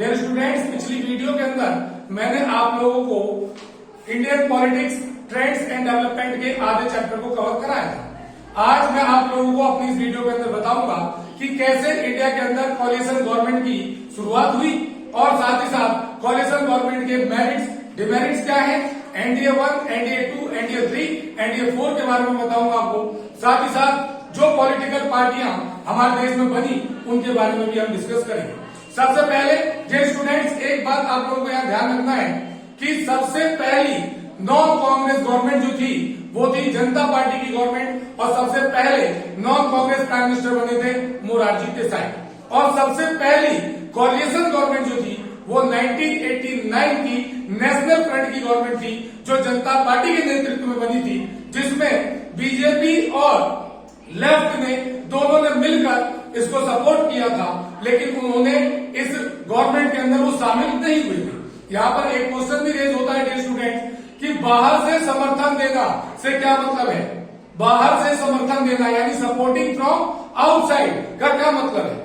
Dear students, पिछली video के अंदर मैंने आप लोगों को Indian politics trends and development के आधे चैप्टर को कवर कराया था। आज मैं आप लोगों को अपनी इस वीडियो के अंदर बताऊंगा कि कैसे इंडिया के अंदर कोलिशन गवर्नमेंट की शुरुआत हुई और साथ ही साथ कोलिशन गवर्नमेंट के मेरिट्स डिमेरिट्स क्या है, एनडीए 1, एनडीए 2, एनडीए 3, एनडीए 4 के बारे में बताऊंगा आपको। साथ ही साथ जो पॉलिटिकल पार्टियां हमारे देश में बनी उनके बारे में भी हम डिस्कस करेंगे। सबसे पहले डियर स्टूडेंट्स, एक बात आप लोगों को यहाँ ध्यान रखना है कि सबसे पहली नॉन कांग्रेस गवर्नमेंट जो थी वो थी जनता पार्टी की गवर्नमेंट और सबसे पहले नॉन कांग्रेस प्राइम मिनिस्टर बने थे मोरारजी देसाई। और सबसे पहली कोलिशन गवर्नमेंट जो थी वो 1989 की नेशनल फ्रंट की गवर्नमेंट थी जो जनता पार्टी के नेतृत्व में बनी थी, जिसमें बीजेपी और लेफ्ट ने दोनों ने मिलकर इसको सपोर्ट किया था, लेकिन उन्होंने इस गवर्नमेंट के अंदर वो शामिल नहीं हुए थे। यहाँ पर एक क्वेश्चन भी रेज होता है डियर स्टूडेंट कि बाहर से समर्थन देना से क्या मतलब है। बाहर से समर्थन देना यानी सपोर्टिंग फ्रॉम आउटसाइड का क्या मतलब है।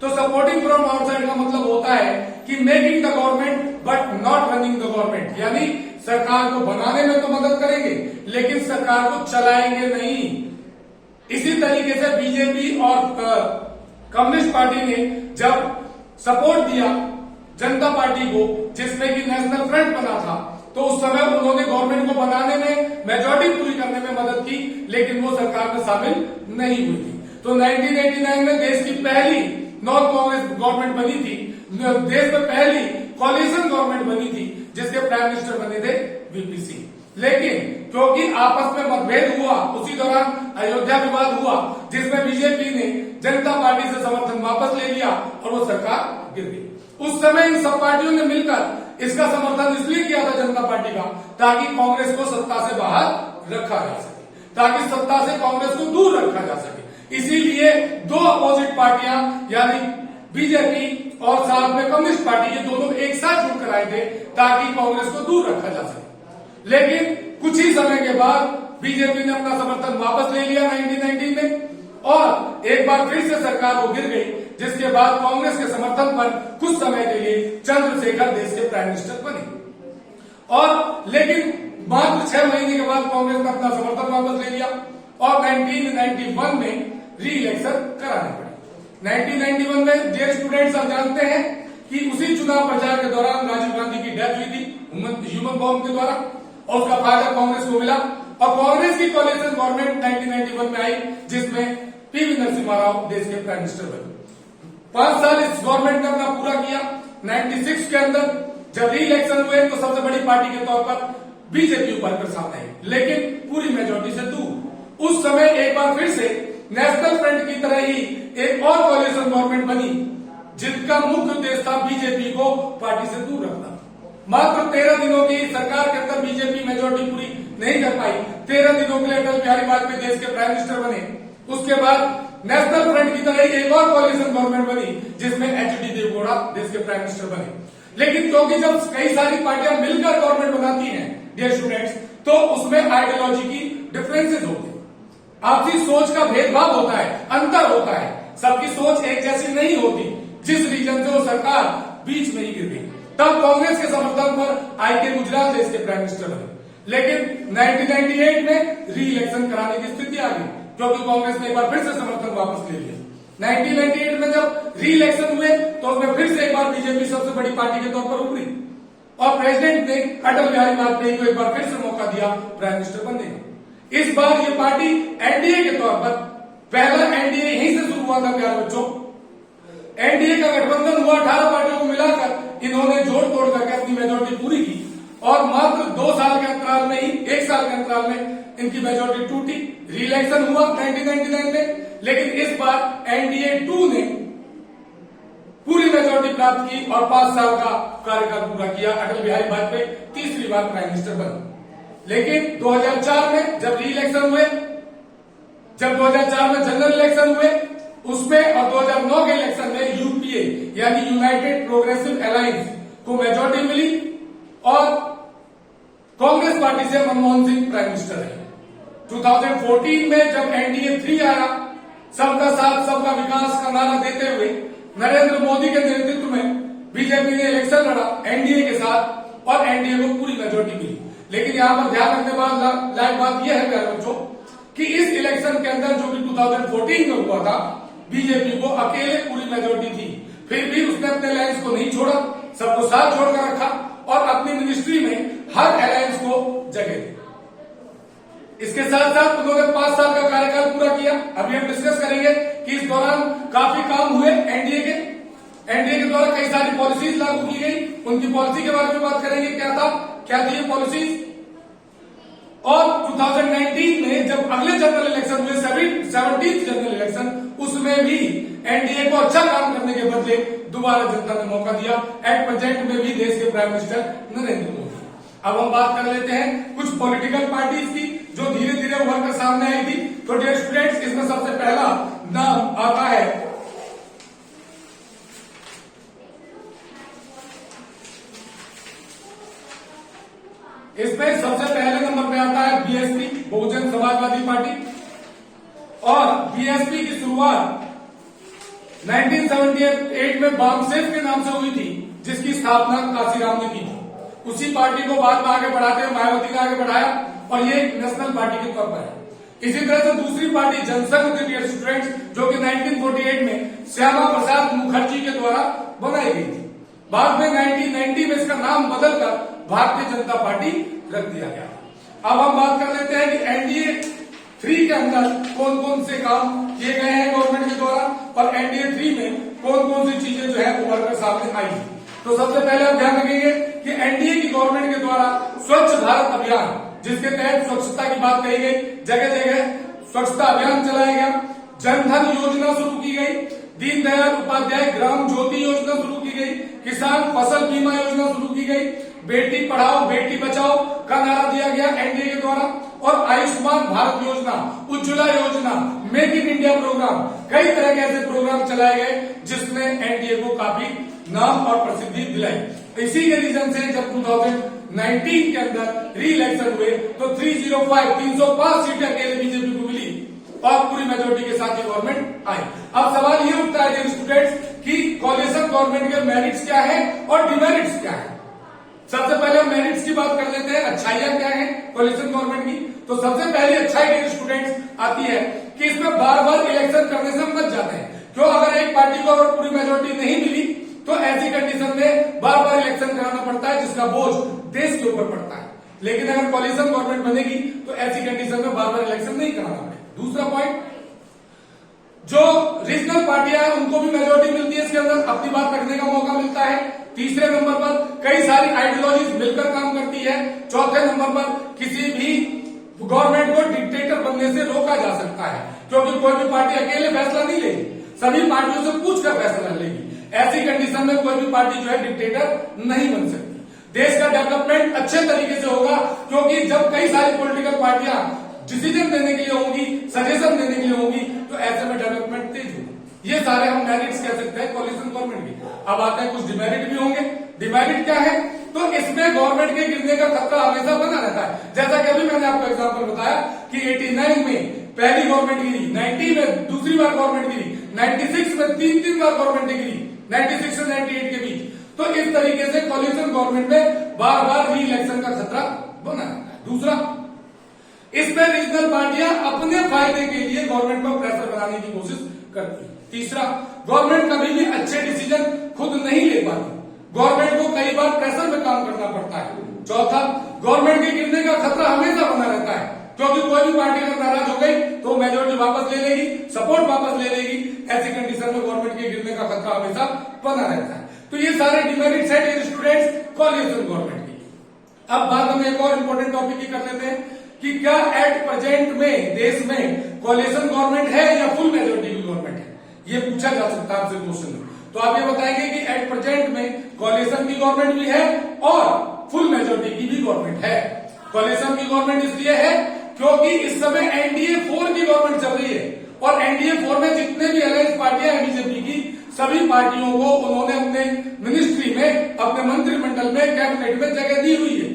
तो सपोर्टिंग फ्रॉम आउटसाइड का मतलब होता है कि making the government but not running the government, यानी सरकार को बनाने में तो मदद करेंगे लेकिन सरकार को चलाएंगे नहीं। इसी तरीके से बीजेपी और कम्युनिस्ट पार्टी ने जब सपोर्ट दिया जनता पार्टी को, जिसमें कि नेशनल फ्रंट बना था, तो उस समय उन्होंने गवर्नमेंट को बनाने में, मेजॉरिटी पूरी करने में मदद की, लेकिन वो सरकार में शामिल नहीं हुई थी। तो 1989 में देश की पहली नॉन कांग्रेस गवर्नमेंट बनी थी, देश में पहली कोलिशन गवर्नमेंट बनी थी, जिसके प्राइम मिनिस्टर बने थे वीपी सिंह। लेकिन क्योंकि आपस में मतभेद हुआ, उसी दौरान अयोध्या विवाद हुआ, जिसमें बीजेपी ने जनता पार्टी से समर्थन वापस ले लिया और वो सरकार गिर गई। उस समय इन सब पार्टियों ने मिलकर इसका समर्थन इसलिए किया था जनता पार्टी का, ताकि कांग्रेस को सत्ता से बाहर रखा जा सके, ताकि सत्ता से कांग्रेस को दूर रखा जा सके। इसीलिए दो अपोजिट पार्टियां यानी बीजेपी और साथ में कम्युनिस्ट पार्टी, ये दोनों एक साथ जुड़कर आए थे ताकि कांग्रेस को दूर रखा जा सके। लेकिन कुछ ही समय के बाद बीजेपी ने अपना समर्थन वापस ले लिया 1990 में और एक बार फिर से सरकार वो गिर गई, जिसके बाद कांग्रेस के समर्थन पर कुछ समय के लिए चंद्रशेखर देश के प्राइम मिनिस्टर बने। और लेकिन मात्र 6 महीने के बाद कांग्रेस ने अपना समर्थन वापस ले लिया और 1991 में री इलेक्शन कराने पड़े। 1991 में डियर स्टूडेंट्स, आप जानते हैं कि उसी चुनाव प्रचार के दौरान राजीव गांधी की डेथ हुई थी ह्यूमन बॉम्ब के द्वारा और उसका फायदा कांग्रेस को मिला और कांग्रेस की कोलिशन गवर्नमेंट 1991 में आई, जिसमें पीवी नरसिम्हा राव देश के प्राइम मिनिस्टर बने। 5 साल इस गवर्नमेंट ने अपना पूरा किया। 96 के अंदर जब री इलेक्शन हुए तो सबसे बड़ी पार्टी के तौर पर बीजेपी उभर कर सामने आई, लेकिन पूरी मेजोरिटी से दूर। उस समय एक बार फिर से नेशनल फ्रंट की तरह ही एक और कोलिशन गवर्नमेंट बनी, जिसका मुख्य उद्देश्य था बीजेपी को पार्टी से दूर रखना। मात्र 13 दिनों की सरकार के अंदर बीजेपी मेजोरिटी पूरी नहीं कर पाई। 13 दिनों के लिए अटल बिहारी वाजपेयी देश के प्राइम मिनिस्टर बने। उसके बाद नेशनल फ्रंट की तरह एक और कोलिशन गवर्नमेंट बनी, जिसमें एचडी देवगौड़ा देश के प्राइम मिनिस्टर बने। लेकिन क्योंकि जब कई सारी पार्टियां मिलकर गवर्नमेंट बनाती हैं डियर स्टूडेंट्स, तो उसमें आइडियोलॉजी की डिफरेंसेज होती है, आपसी सोच का भेदभाव होता है, अंतर होता है, सबकी सोच एक जैसी नहीं होती। जिस रीजन से वो सरकार बीच में ही गिर गई, तब कांग्रेस के समर्थन पर आईके गुजराल देश के प्राइम मिनिस्टर बने। लेकिन 1998 में री इलेक्शन कराने की स्थिति आ गई, क्योंकि कांग्रेस ने एक बार फिर से समर्थन वापस ले लिया। 1998 में जब री इलेक्शन हुए तो उसमें फिर से एक बार बीजेपी सबसे बड़ी पार्टी के तौर पर उभरी और प्रेसिडेंट ने अटल बिहारी वाजपेयी को एक बार फिर से मौका दिया प्राइम मिनिस्टर बनने का। इस बार ये पार्टी एनडीए के तौर पर, पहला एनडीए यहीं से शुरू हुआ था प्यारे बच्चों। एनडीए का गठबंधन हुआ, 18 पार्टियों को मिलाकर इन्होंने जोड़ तोड़ करके अपनी मेजोरिटी पूरी की और मात्र 2 साल के अंतराल में ही, 1 साल के अंतराल में इनकी मेजोरिटी टूटी। री इलेक्शन हुआ 1999 में, लेकिन इस बार एनडीए 2 ने पूरी मेजोरिटी प्राप्त की और 5 साल का कार्यकाल पूरा किया। अटल बिहारी वाजपेयी तीसरी बार प्राइम मिनिस्टर बने। लेकिन 2004 में जब री इलेक्शन हुए, जब 2004 में जनरल इलेक्शन हुए उसमें और 2009 के इलेक्शन में यूपीए यानी यूनाइटेड प्रोग्रेसिव अलायंस को मेजोरिटी मिली और कांग्रेस पार्टी से मनमोहन सिंह प्राइम मिनिस्टर रहे। 2014 में जब एनडीए 3 आया, सबका साथ सबका विकास का नारा देते हुए नरेंद्र मोदी के नेतृत्व में बीजेपी ने इलेक्शन लड़ा एनडीए के साथ और एनडीए को पूरी मेजोरिटी मिली। लेकिन यहां पर ध्यान रखने लायक बात यह है प्यारे बच्चों कि इस इलेक्शन के अंदर जो कि 2014 में हुआ था, बीजेपी को अकेले पूरी मेजोरिटी थी, फिर भी उसने अपने अलायंस को नहीं छोड़ा, सबको साथ छोड़कर रखा और अपनी मिनिस्ट्री में हर अलायंस को जगह दी। इसके साथ साथ उन्होंने 5 साल का कार्यकाल पूरा किया। अभी हम डिस्कस करेंगे कि इस दौरान काफी काम हुए एनडीए के द्वारा कई सारी पॉलिसीज लागू की गई। उनकी पॉलिसी के बारे में बात करेंगे, क्या थी ये पॉलिसीज। और 2019 में जब अगले जनरल इलेक्शन हुए, 17th जनरल इलेक्शन, उसमें भी एनडीए को अच्छा काम करने के बदले दोबारा जनता ने मौका दिया। एट प्रेजेंट में भी देश के प्राइम मिनिस्टर नरेंद्र मोदी। अब हम बात कर लेते हैं कुछ पॉलिटिकल पार्टीज की जो धीरे धीरे उभर कर सामने आई थी। तो डियर स्टूडेंट्स, इसमें सबसे पहला नाम आता है इसमें सबसे पहले नंबर पे आता है बीएसपी, बहुजन समाजवादी पार्टी। और बीएसपी की शुरुआत 1978 में बामसेफ के नाम से हुई थी, जिसकी स्थापना काशीराम ने की थी। उसी पार्टी को बाद में आगे बढ़ाते हुए मायावती ने आगे बढ़ाया और ये एक नेशनल पार्टी के तौर पर है। इसी तरह से दूसरी पार्टी जनसंघ थी डियर स्टूडेंट्स, जो कि 1948 में श्यामा प्रसाद मुखर्जी के द्वारा बनाई गई थी। बाद में 1990 में इसका नाम बदलकर भारतीय जनता पार्टी रख दिया गया। अब हम बात कर लेते हैं कि एनडीए 3 के अंदर कौन कौन से काम किए गए हैं गवर्नमेंट के द्वारा और एनडीए 3 में कौन कौन सी चीजें जो है उभर कर सामने आई। तो सबसे पहले हम ध्यान रखेंगे कि एनडीए की गवर्नमेंट के द्वारा स्वच्छ भारत अभियान, जिसके तहत स्वच्छता की बात कही गई, जगह जगह स्वच्छता अभियान चलाया गया। जनधन योजना शुरू की गई, दीनदयाल उपाध्याय ग्राम ज्योति योजना शुरू की गई, किसान फसल बीमा योजना शुरू की गई, बेटी पढ़ाओ बेटी बचाओ का नारा दिया गया एनडीए के द्वारा, और आयुष्मान भारत योजना, उज्ज्वला योजना, मेक इन इंडिया प्रोग्राम, कई तरह के ऐसे प्रोग्राम चलाए गए जिसने एनडीए को काफी नाम और प्रसिद्धि दिलाई। इसी के रीजन से जब 2019 के अंदर री इलेक्शन हुए तो 305 सीटें अकेले बीजेपी को मिली और पूरी मेजोरिटी के साथ ये गवर्नमेंट आई। अब सवाल ये उठता है स्टूडेंट्स कि कॉलिशन गवर्नमेंट के मेरिट्स क्या है और डिमेरिट्स क्या है। सबसे पहले हम मेरिट्स की बात कर लेते हैं, अच्छाइयां क्या है कॉलिशन गवर्नमेंट की। तो सबसे पहली अच्छाई स्टूडेंट्स आती है कि इसमें बार बार इलेक्शन करने से हम बच जाते हैं। क्यों? अगर एक पार्टी को अगर पूरी मेजोरिटी नहीं मिली तो ऐसी कंडीशन में बार बार इलेक्शन कराना पड़ता है, जिसका बोझ देश के ऊपर पड़ता है। लेकिन अगर कॉलिशन गवर्नमेंट बनेगी तो ऐसी कंडीशन में बार बार इलेक्शन नहीं कराना पड़ेगा। दूसरा पॉइंट, जो रीजनल पार्टियां हैं उनको भी मेजोरिटी मिलती है, इसके अंदर अपनी बात रखने का मौका मिलता है। तीसरे नंबर पर कई सारी आइडियोलॉजीज मिलकर काम करती है। चौथे नंबर पर किसी भी गवर्नमेंट को डिक्टेटर बनने से रोका जा सकता है, क्योंकि कोई भी पार्टी अकेले फैसला नहीं लेगी, सभी पार्टियों से पूछकर फैसला लेगी। ऐसी कंडीशन में कोई भी पार्टी जो है डिक्टेटर नहीं बन सकती। देश का डेवलपमेंट अच्छे तरीके से होगा, क्योंकि जब कई सारी पॉलिटिकल पार्टियां डिसीजन देने के लिए होंगी, सजेशन देने के लिए होंगी, तो ऐसे में डेवलपमेंट तेज होगी। ये सारे हम मेरिट्स कह सकते हैं कॉलिशन गवर्नमेंट के। अब आते हैं कुछ डिमेरिट भी होंगे। डिमेरिट क्या है? तो इसमें गवर्नमेंट के गिरने का खतरा हमेशा बना रहता है। जैसा कि अभी मैंने आपको एग्जांपल बताया कि 89 में पहली गवर्नमेंट गिरी, 90 में दूसरी बार गवर्नमेंट गिरी, 96 में तीन बार गवर्नमेंट गिरी, 96 से 98 के बीच। तो इस तरीके से कॉलिशन गवर्नमेंट में बार बार री इलेक्शन का खतरा बना रहता है। दूसरा, इसमें रीजनल पार्टियां अपने फायदे के लिए गवर्नमेंट पर प्रेशर बनाने की कोशिश करती है। तीसरा, गवर्नमेंट कभी भी अच्छे डिसीजन खुद नहीं ले पाती, गवर्नमेंट को कई बार प्रेशर में काम करना पड़ता है। चौथा, गवर्नमेंट के गिरने का खतरा हमेशा बना रहता है, क्योंकि कोई भी पार्टी अगर नाराज हो गई तो मेजोरिटी वापस ले लेगी, सपोर्ट वापस ले लेगी। ऐसी कंडीशन में गवर्नमेंट के गिरने का खतरा हमेशा बना रहता है। तो ये सारे डिमेरिट्स है स्टूडेंट्स कॉलिशन गवर्नमेंट की। अब बात हम एक और इम्पोर्टेंट टॉपिक की कर लेते हैं कि क्या एट प्रेजेंट में देश में कॉलिशन गवर्नमेंट है या फुल मेजोरिटी की गवर्नमेंट है। ये पूछा जा सकता है आपसे क्वेश्चन। तो आप ये बताएंगे कि एट प्रेजेंट में कॉलिशन की गवर्नमेंट भी है और फुल मेजोरिटी की भी गवर्नमेंट है। कॉलिशन की गवर्नमेंट इसलिए है क्योंकि इस समय एनडीए 4 की गवर्नमेंट चल रही है और एनडीए 4 में जितने भी अलायंस पार्टियां हैं बीजेपी की, सभी पार्टियों को उन्होंने अपने मिनिस्ट्री में, अपने मंत्रिमंडल में, कैबिनेट में जगह दी हुई है।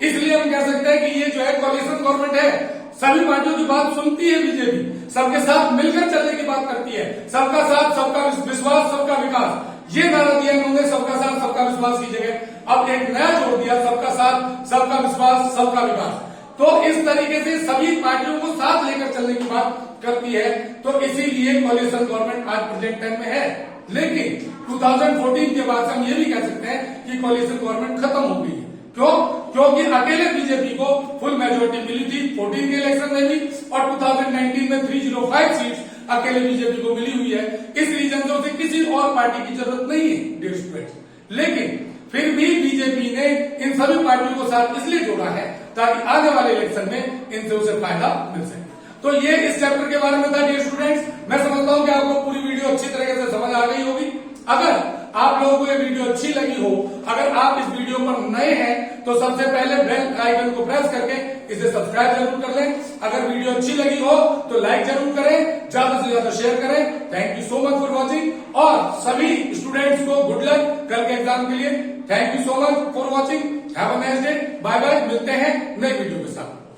इसलिए हम कह सकते हैं कि ये जो है कॉलिशन गवर्नमेंट है। सभी पार्टियों की बात सुनती है बीजेपी, सबके साथ मिलकर चलने की बात करती है, सबका साथ, सबका विश्वास, सबका विकास, ये नारा दिया इन्होंने सबका साथ सबका विश्वास की जगह अब एक नया जोड़ दिया सबका साथ सबका विश्वास सबका विकास। तो इस तरीके से सभी पार्टियों को साथ लेकर चलने की बात करती है। तो इसीलिए कोalition गवर्नमेंट आज प्रेजेंट टाइम में है। लेकिन 2014 के बाद से हम ये भी कह सकते हैं कि कोalition गवर्नमेंट खत्म हो गई है। क्यों? क्योंकि अकेले बीजेपी को फुल मेजोरिटी मिली थी 14 के इलेक्शन में भी और 2019 में 305 सीट्स अकेले बीजेपी को मिली हुई है। इस रीजन से उसे किसी और पार्टी की जरूरत नहीं है डियर स्टूडेंट्स। लेकिन फिर भी बीजेपी ने इन सभी पार्टियों को साथ इसलिए जोड़ा है ताकि आने वाले इलेक्शन में इनसे उसे फायदा मिल सके। तो ये इस चैप्टर के बारे में था डियर स्टूडेंट्स। मैं समझता हूं कि आपको पूरी वीडियो अच्छी तरीके से समझ आ गई होगी। अगर आप लोगों को ये वीडियो अच्छी लगी हो, अगर आप इस वीडियो पर नए हैं तो सबसे पहले बेल आइकन को प्रेस करके इसे सब्सक्राइब जरूर कर लें। अगर वीडियो अच्छी लगी हो तो लाइक जरूर करें, ज्यादा से ज्यादा शेयर करें। Thank you so much for watching और सभी स्टूडेंट्स को गुड लक कल के एग्जाम के लिए। Thank you so much for watching. Have a nice day. Bye bye. मिलते हैं नए वीडियो के साथ।